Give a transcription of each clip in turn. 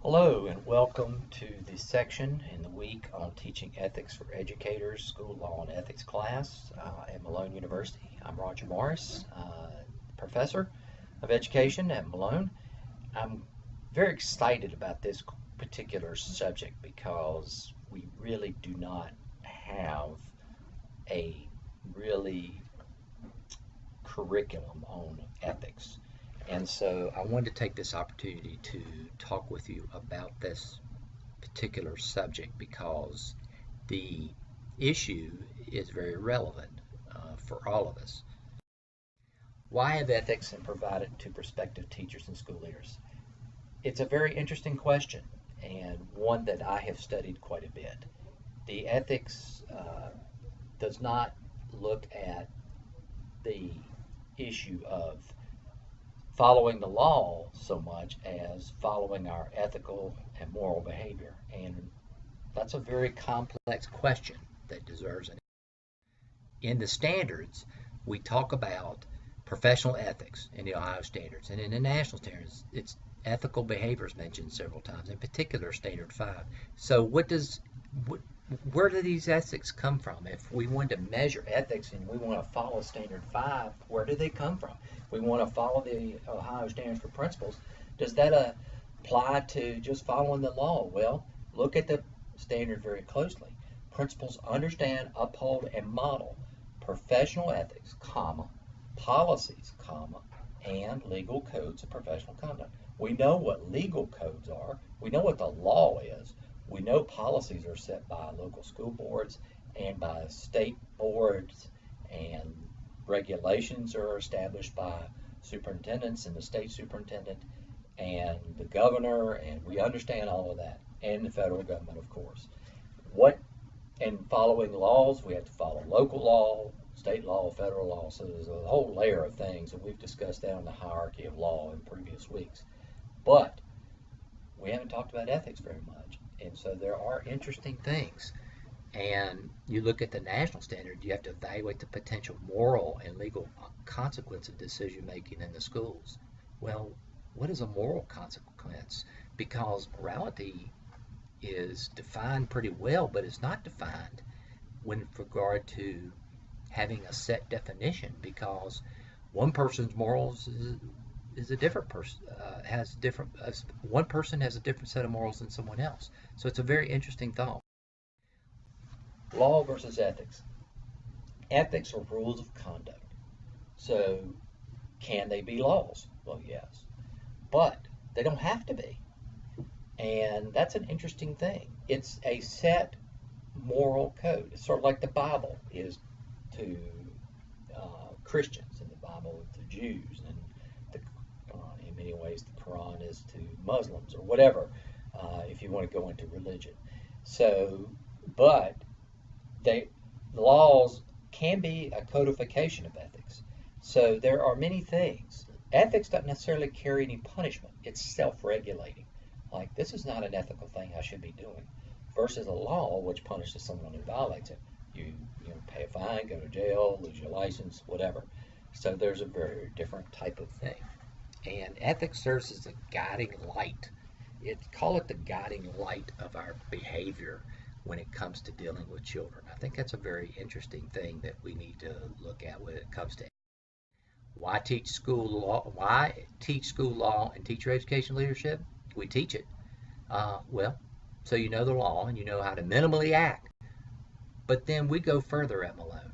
Hello and welcome to the section in the week on teaching ethics for educators, school law and ethics class at Malone University. I'm Roger Morris, professor of education at Malone. I'm very excited about this particular subject because we really do not have a really curriculum on ethics. And so I wanted to take this opportunity to talk with you about this particular subject because the issue is very relevant for all of us. Why have ethics been provided to prospective teachers and school leaders? It's a very interesting question and one that I have studied quite a bit. The ethics does not look at the issue of following the law so much as following our ethical and moral behavior. And that's a very complex question that deserves an answer. In the standards, we talk about professional ethics in the Ohio standards, and in the national standards, it's ethical behaviors mentioned several times, in particular Standard 5. So where do these ethics come from? If we want to measure ethics and we want to follow Standard 5, where do they come from? We want to follow the Ohio Standards for Principles. Does that apply to just following the law? Well, look at the standard very closely. Principles understand, uphold, and model professional ethics, comma, policies, comma, and legal codes of professional conduct. We know what legal codes are. We know what the law is. We know policies are set by local school boards and by state boards, and regulations are established by superintendents and the state superintendent and the governor, and we understand all of that, and the federal government, of course. What and following laws, we have to follow local law, state law, federal law. So there's a whole layer of things that we've discussed down the hierarchy of law in previous weeks. But we haven't talked about ethics very much. And so there are interesting things. And you look at the national standard, you have to evaluate the potential moral and legal consequence of decision making in the schools. Well, what is a moral consequence? Because morality is defined pretty well, but it's not defined with regard to having a set definition, because one person's morals is a different person, has different, one person has a different set of morals than someone else. So it's a very interesting thought. Law versus ethics. Ethics are rules of conduct. So can they be laws? Well, yes. But they don't have to be. And that's an interesting thing. It's a set moral code. It's sort of like the Bible is to Christians, and the Bible to Jews, and in many ways the Quran is to Muslims, or whatever, if you want to go into religion. So, but the laws can be a codification of ethics. So there are many things. Ethics doesn't necessarily carry any punishment. It's self-regulating. Like, this is not an ethical thing I should be doing, versus a law which punishes someone who violates it. You pay a fine, go to jail, lose your license, whatever. So there's a very different type of thing. And ethics serves as a guiding light. Call it the guiding light of our behavior when it comes to dealing with children. I think that's a very interesting thing that we need to look at when it comes to why teach school law. Why teach school law and teacher education leadership? We teach it. Well, so you know the law and you know how to minimally act. But then we go further at Malone.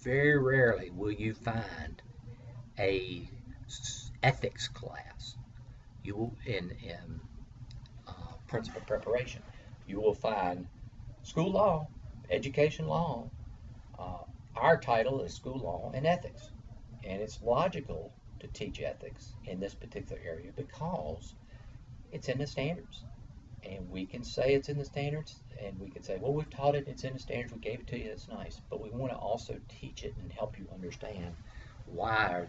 Very rarely will you find a ethics class. You will in principal preparation. You will find school law, education law. Our title is school law and ethics, and it's logical to teach ethics in this particular area because it's in the standards. And we can say it's in the standards, and we can say, well, we've taught it, it's in the standards, we gave it to you, it's nice. But we want to also teach it and help you understand why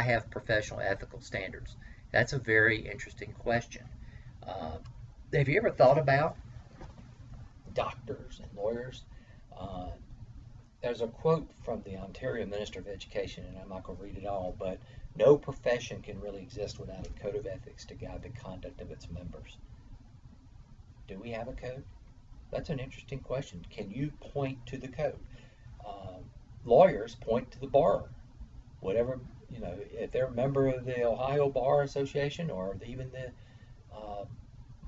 have professional ethical standards? That's a very interesting question. Uh, have you ever thought about doctors and lawyers? Uh, there's a quote from the Ontario Minister of Education, and I'm not going to read it all, but No profession can really exist without a code of ethics to guide the conduct of its members. Do we have a code? That's an interesting question. Can you point to the code? Lawyers point to the bar. Whatever, if they're a member of the Ohio Bar Association or even the uh,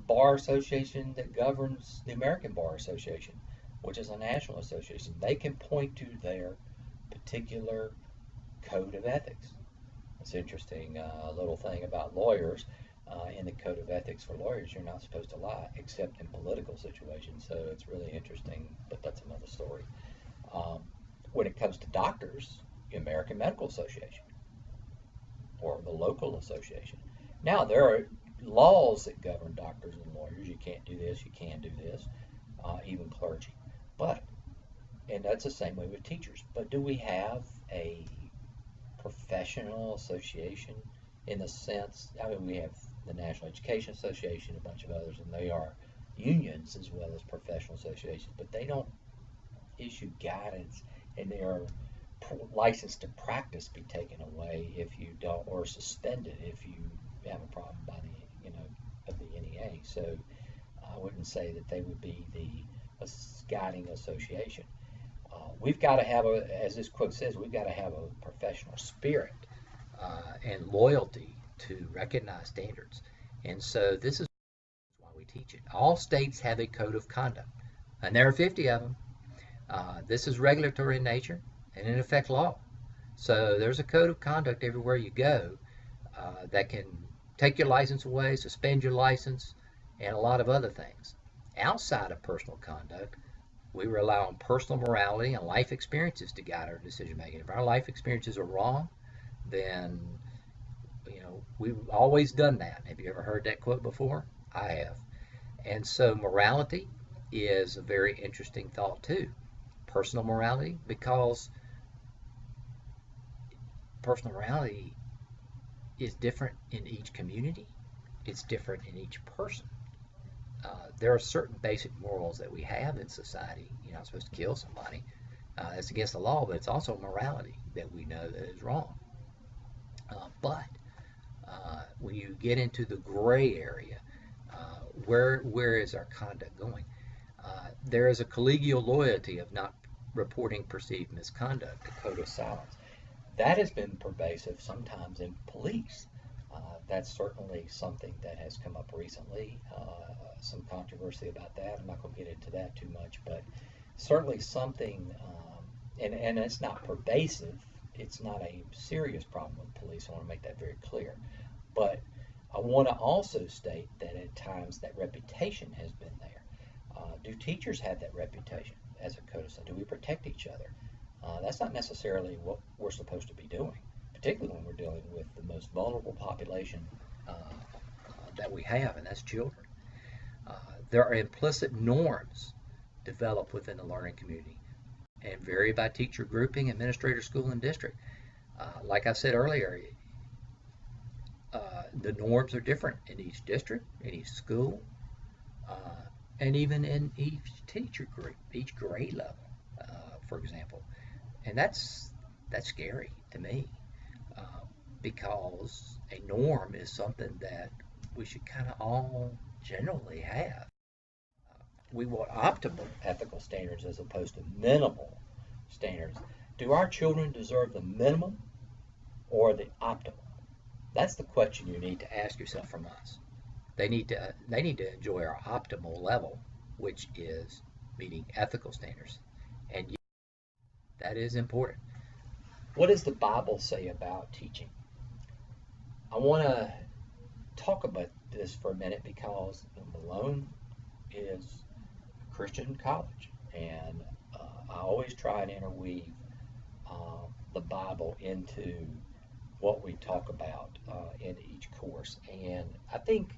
bar association that governs the American Bar Association, which is a national association, they can point to their particular code of ethics. It's interesting little thing about lawyers. In the code of ethics for lawyers, you're not supposed to lie except in political situations. So it's really interesting, but that's another story. Um, when it comes to doctors, the American Medical Association or the local association. Now, there are laws that govern doctors and lawyers. You can't do this, you can do this, even clergy. But, and that's the same way with teachers. But do we have a professional association in the sense, I mean, we have the National Education Association, a bunch of others, and they are unions as well as professional associations, but they don't issue guidance, and they are license to practice be taken away if you don't, or suspended if you have a problem by the, of the NEA. So I wouldn't say that they would be the guiding association. We've got to have as this quote says, we've got to have a professional spirit and loyalty to recognize standards. And so this is why we teach it. All states have a code of conduct, and there are 50 of them. This is regulatory in nature and in effect law. So there's a code of conduct everywhere you go that can take your license away, suspend your license, and a lot of other things. Outside of personal conduct, we rely on personal morality and life experiences to guide our decision making. If our life experiences are wrong, then we've always done that. Have you ever heard that quote before? I have. And so morality is a very interesting thought too. Personal morality, because personal morality is different in each community. It's different in each person. There are certain basic morals that we have in society. You're not supposed to kill somebody. It's against the law, but it's also morality that we know that is wrong. But when you get into the gray area, where is our conduct going? There is a collegial loyalty of not reporting perceived misconduct, a code of silence. That has been pervasive sometimes in police. That's certainly something that has come up recently. Some controversy about that. I'm not going to get into that too much, but certainly something, and it's not pervasive. It's not a serious problem with police. I want to make that very clear. But I want to also state that at times that reputation has been there. Do teachers have that reputation as a code of silence? Do we protect each other? That's not necessarily what we're supposed to be doing, particularly when we're dealing with the most vulnerable population that we have, and that's children. There are implicit norms developed within the learning community and vary by teacher grouping, administrator, school, and district. Like I said earlier, the norms are different in each district, in each school, and even in each teacher group, each grade level, for example. And that's scary to me because a norm is something that we should kind of all generally have. We want optimal ethical standards as opposed to minimal standards. Do our children deserve the minimum or the optimal? That's the question you need to ask yourself from us. They need to enjoy our optimal level, which is meeting ethical standards. And yes, that is important. What does the Bible say about teaching? I want to talk about this for a minute because Malone is a Christian college, and I always try and interweave the Bible into what we talk about in each course. And I think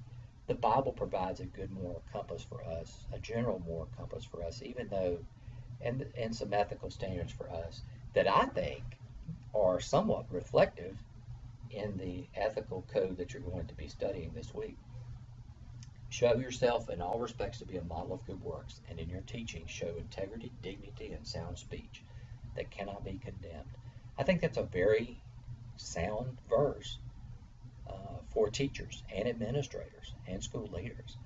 the Bible provides a good moral compass for us, a general moral compass for us, even though, and some ethical standards for us that I think are somewhat reflective in the ethical code that you're going to be studying this week. Show yourself in all respects to be a model of good works, and in your teaching show integrity, dignity, and sound speech that cannot be condemned. I think that's a very sound verse for teachers and administrators and school leaders.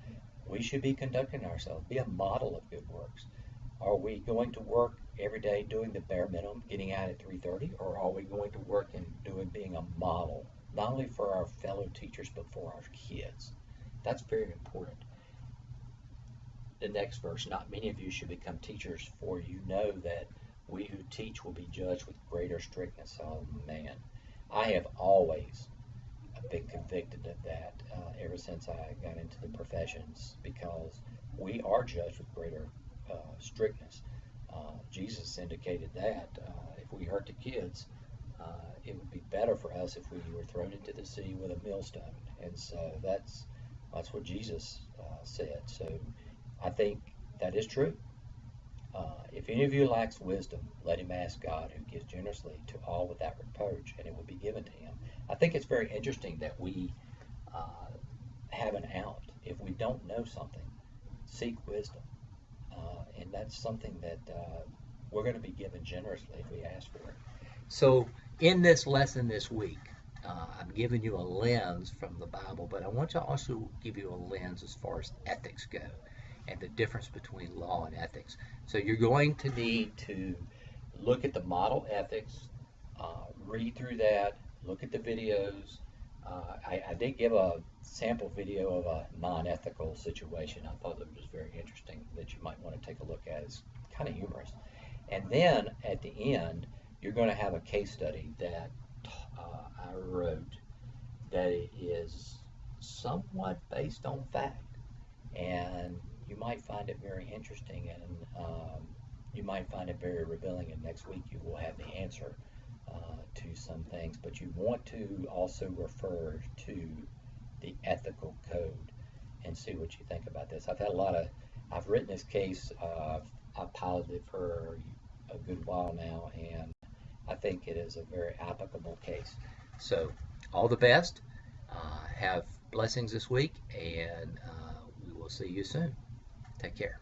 We should be conducting ourselves, be a model of good works. Are we going to work every day doing the bare minimum, getting out at 3:30, or are we going to work and being a model, not only for our fellow teachers but for our kids? That's very important. The next verse, not many of you should become teachers, for you know that we who teach will be judged with greater strictness. Oh man, I have always been convicted of that ever since I got into the professions, because we are judged with greater strictness. Jesus indicated that if we hurt the kids, it would be better for us if we were thrown into the sea with a millstone. And so that's what Jesus said. So I think that is true. If any of you lacks wisdom, let him ask God, who gives generously to all without reproach, and it will be given to him. I think it's very interesting that we have an out. If we don't know something, seek wisdom. And that's something that we're going to be given generously if we ask for it. So in this lesson this week, I'm giving you a lens from the Bible, but I want to also give you a lens as far as ethics go and the difference between law and ethics. So you're going to need to look at the model ethics, read through that, look at the videos. I did give a sample video of a non-ethical situation. I thought that was very interesting that you might want to take a look at. It's kind of humorous. And then at the end, you're going to have a case study that I wrote that is somewhat based on fact. And you might find it very interesting, and you might find it very revealing, and next week you will have the answer to some things. But you want to also refer to the ethical code and see what you think about this. I've written this case, I've piloted it for a good while now, and I think it is a very applicable case. So all the best. Have blessings this week, and we will see you soon. Take care.